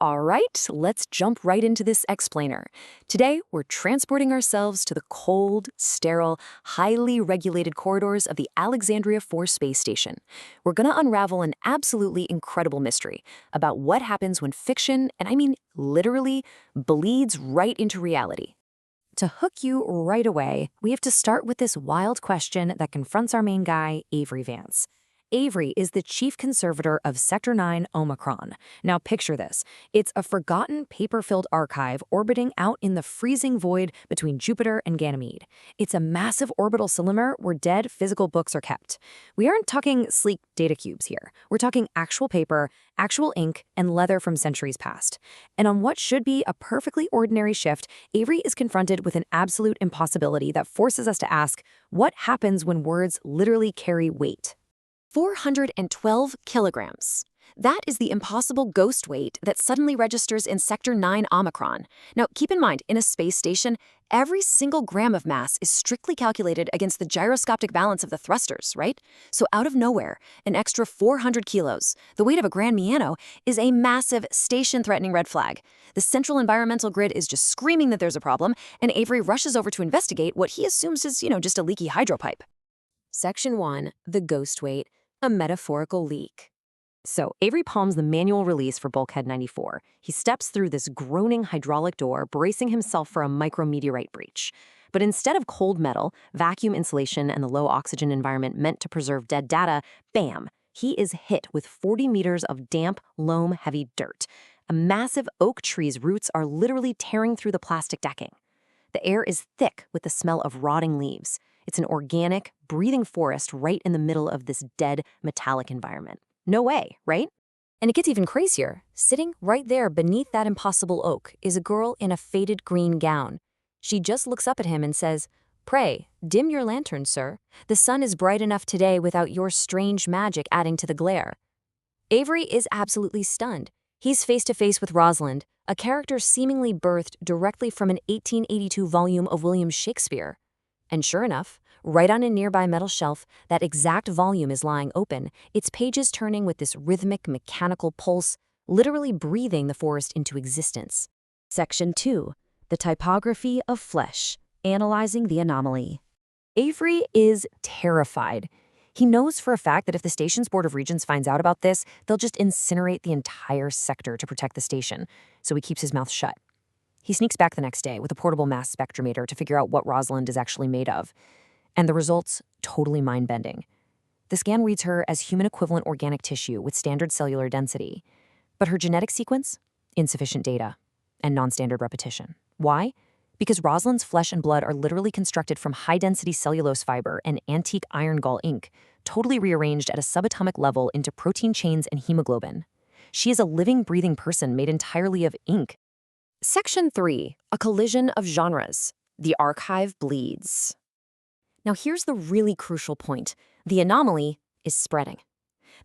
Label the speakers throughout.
Speaker 1: All right, let's jump right into this explainer. Today, we're transporting ourselves to the cold, sterile, highly regulated corridors of the Alexandria 4 space station. We're going to unravel an absolutely incredible mystery about what happens when fiction, and I mean literally, bleeds right into reality. To hook you right away, we have to start with this wild question that confronts our main guy, Avery Vance. Avery is the chief conservator of Sector 9 Omicron. Now picture this. It's a forgotten paper-filled archive orbiting out in the freezing void between Jupiter and Ganymede. It's a massive orbital cylinder where dead physical books are kept. We aren't talking sleek data cubes here. We're talking actual paper, actual ink, and leather from centuries past. And on what should be a perfectly ordinary shift, Avery is confronted with an absolute impossibility that forces us to ask, what happens when words literally carry weight? 412 kilograms. That is the impossible ghost weight that suddenly registers in Sector 9 Omicron. Now, keep in mind, in a space station, every single gram of mass is strictly calculated against the gyroscopic balance of the thrusters, right? So out of nowhere, an extra 400 kilos, the weight of a grand piano, is a massive station-threatening red flag. The central environmental grid is just screaming that there's a problem, and Avery rushes over to investigate what he assumes is, just a leaky hydropipe. Section 1, the ghost weight. A metaphorical leak. So Avery palms the manual release for Bulkhead 94. He steps through this groaning hydraulic door, bracing himself for a micrometeorite breach. But instead of cold metal, vacuum insulation, and the low oxygen environment meant to preserve dead data, bam, he is hit with 40 meters of damp, loam-heavy dirt. A massive oak tree's roots are literally tearing through the plastic decking. The air is thick with the smell of rotting leaves. It's an organic, breathing forest right in the middle of this dead, metallic environment. No way, right? And it gets even crazier. Sitting right there beneath that impossible oak is a girl in a faded green gown. She just looks up at him and says, "Pray, dim your lantern, sir. The sun is bright enough today without your strange magic adding to the glare." Avery is absolutely stunned. He's face to face with Rosalind, a character seemingly birthed directly from an 1882 volume of William Shakespeare. And sure enough, right on a nearby metal shelf, that exact volume is lying open, its pages turning with this rhythmic, mechanical pulse, literally breathing the forest into existence. Section 2, the typography of flesh, analyzing the anomaly. Avery is terrified. He knows for a fact that if the station's Board of Regents finds out about this, they'll just incinerate the entire sector to protect the station, so he keeps his mouth shut. He sneaks back the next day with a portable mass spectrometer to figure out what Rosalind is actually made of. And the results, totally mind-bending. The scan reads her as human-equivalent organic tissue with standard cellular density. But her genetic sequence? Insufficient data. And non-standard repetition. Why? Because Rosalind's flesh and blood are literally constructed from high-density cellulose fiber and antique iron gall ink, totally rearranged at a subatomic level into protein chains and hemoglobin. She is a living, breathing person made entirely of ink. Section 3, a collision of genres. The archive bleeds. Now here's the really crucial point. The anomaly is spreading.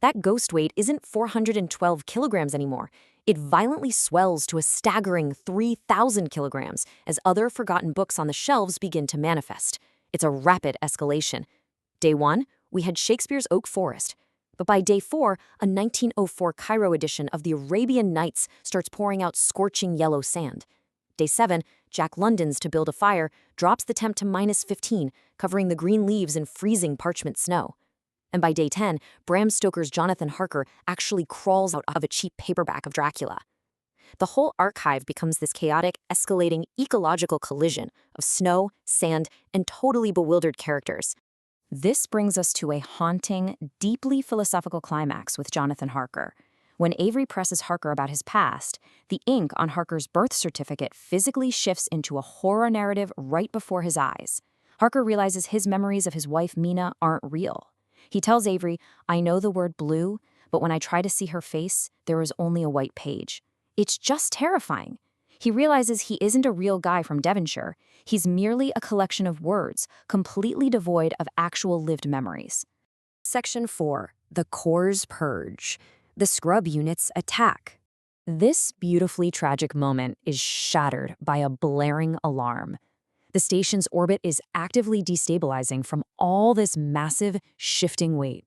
Speaker 1: That ghost weight isn't 412 kilograms anymore. It violently swells to a staggering 3,000 kilograms as other forgotten books on the shelves begin to manifest. It's a rapid escalation. Day 1, we had Shakespeare's Oak Forest. But by day 4, a 1904 Cairo edition of the Arabian Nights starts pouring out scorching yellow sand. Day 7, Jack London's To Build a Fire drops the temp to -15, covering the green leaves in freezing parchment snow. And by day 10, Bram Stoker's Jonathan Harker actually crawls out of a cheap paperback of Dracula. The whole archive becomes this chaotic, escalating ecological collision of snow, sand, and totally bewildered characters. This brings us to a haunting, deeply philosophical climax with Jonathan Harker. When Avery presses Harker about his past, the ink on Harker's birth certificate physically shifts into a horror narrative right before his eyes. Harker realizes his memories of his wife Mina aren't real. He tells Avery, "I know the word blue, but when I try to see her face, there is only a white page." It's just terrifying. He realizes he isn't a real guy from Devonshire. He's merely a collection of words, completely devoid of actual lived memories. Section 4, the core's purge. The scrub units attack. This beautifully tragic moment is shattered by a blaring alarm. The station's orbit is actively destabilizing from all this massive, shifting weight.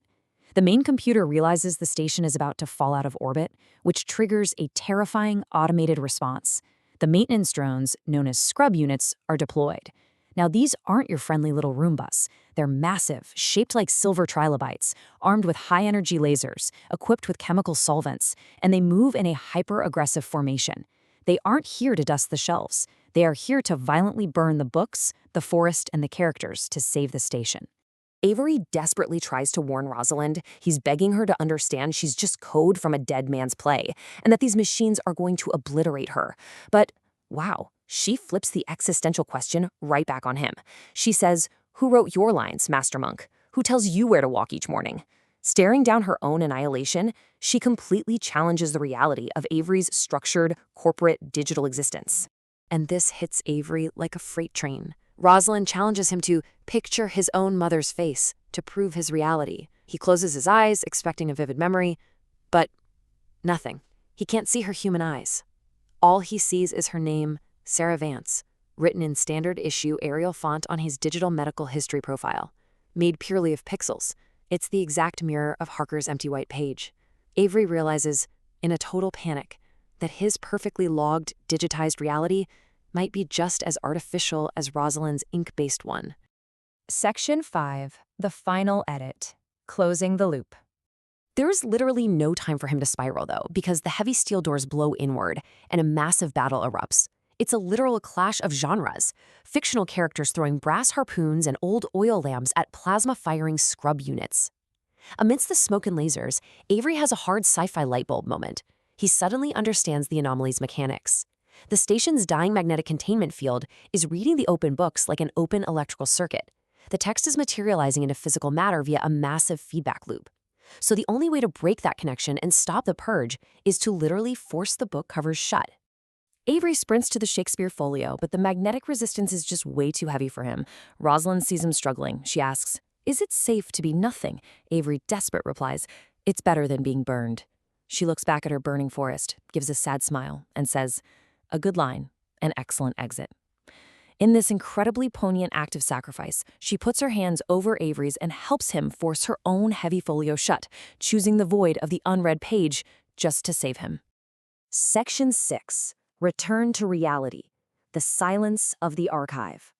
Speaker 1: The main computer realizes the station is about to fall out of orbit, which triggers a terrifying automated response. The maintenance drones, known as scrub units, are deployed. Now, these aren't your friendly little Roombas. They're massive, shaped like silver trilobites, armed with high-energy lasers, equipped with chemical solvents, and they move in a hyper-aggressive formation. They aren't here to dust the shelves. They are here to violently burn the books, the forest, and the characters to save the station. Avery desperately tries to warn Rosalind. He's begging her to understand she's just code from a dead man's play, and that these machines are going to obliterate her. But, wow, she flips the existential question right back on him. She says, "Who wrote your lines, Master Monk? Who tells you where to walk each morning?" Staring down her own annihilation, she completely challenges the reality of Avery's structured, corporate, digital existence. And this hits Avery like a freight train. Rosalind challenges him to picture his own mother's face to prove his reality. He closes his eyes, expecting a vivid memory, but nothing. He can't see her human eyes. All he sees is her name, Sarah Vance, written in standard issue Arial font on his digital medical history profile. Made purely of pixels, it's the exact mirror of Harker's empty white page. Avery realizes, in a total panic, that his perfectly logged, digitized reality might be just as artificial as Rosalind's ink-based one. Section 5. The Final Edit. Closing the Loop. There's literally no time for him to spiral, though, because the heavy steel doors blow inward, and a massive battle erupts. It's a literal clash of genres. Fictional characters throwing brass harpoons and old oil lamps at plasma-firing scrub units. Amidst the smoke and lasers, Avery has a hard sci-fi light bulb moment. He suddenly understands the anomaly's mechanics. The station's dying magnetic containment field is reading the open books like an open electrical circuit. The text is materializing into physical matter via a massive feedback loop. So the only way to break that connection and stop the purge is to literally force the book covers shut. Avery sprints to the Shakespeare folio, but the magnetic resistance is just way too heavy for him. Rosalind sees him struggling. She asks, "Is it safe to be nothing?" Avery, desperate, replies, "It's better than being burned." She looks back at her burning forest, gives a sad smile, and says, "A good line, an excellent exit." In this incredibly poignant act of sacrifice, she puts her hands over Avery's and helps him force her own heavy folio shut, choosing the void of the unread page just to save him. Section 6. Return to reality. The silence of the archive.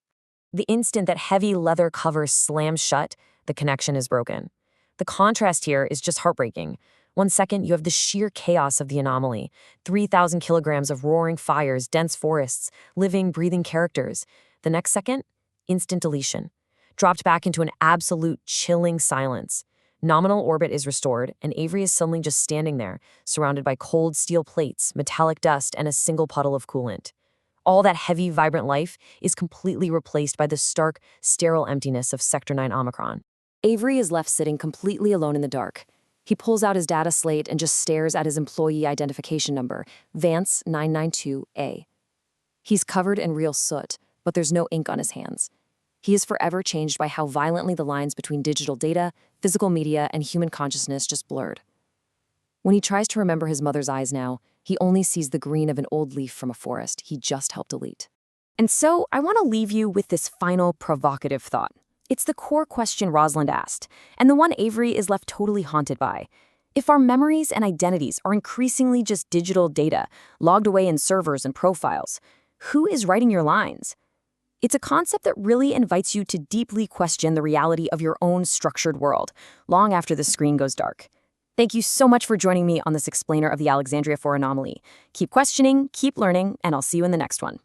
Speaker 1: The instant that heavy leather cover slams shut, the connection is broken. The contrast here is just heartbreaking. 1 second, you have the sheer chaos of the anomaly. 3,000 kilograms of roaring fires, dense forests, living, breathing characters. The next second, instant deletion. Dropped back into an absolute chilling silence. Nominal orbit is restored, and Avery is suddenly just standing there, surrounded by cold steel plates, metallic dust, and a single puddle of coolant. All that heavy, vibrant life is completely replaced by the stark, sterile emptiness of Sector 9 Omicron. Avery is left sitting completely alone in the dark. He pulls out his data slate and just stares at his employee identification number, Vance 992A. He's covered in real soot, but there's no ink on his hands. He is forever changed by how violently the lines between digital data, physical media, and human consciousness just blurred. When he tries to remember his mother's eyes now, he only sees the green of an old leaf from a forest he just helped delete. And so, I want to leave you with this final provocative thought. It's the core question Rosalind asked, and the one Avery is left totally haunted by. If our memories and identities are increasingly just digital data, logged away in servers and profiles, who is writing your lines? It's a concept that really invites you to deeply question the reality of your own structured world, long after the screen goes dark. Thank you so much for joining me on this explainer of the Alexandria 4 anomaly. Keep questioning, keep learning, and I'll see you in the next one.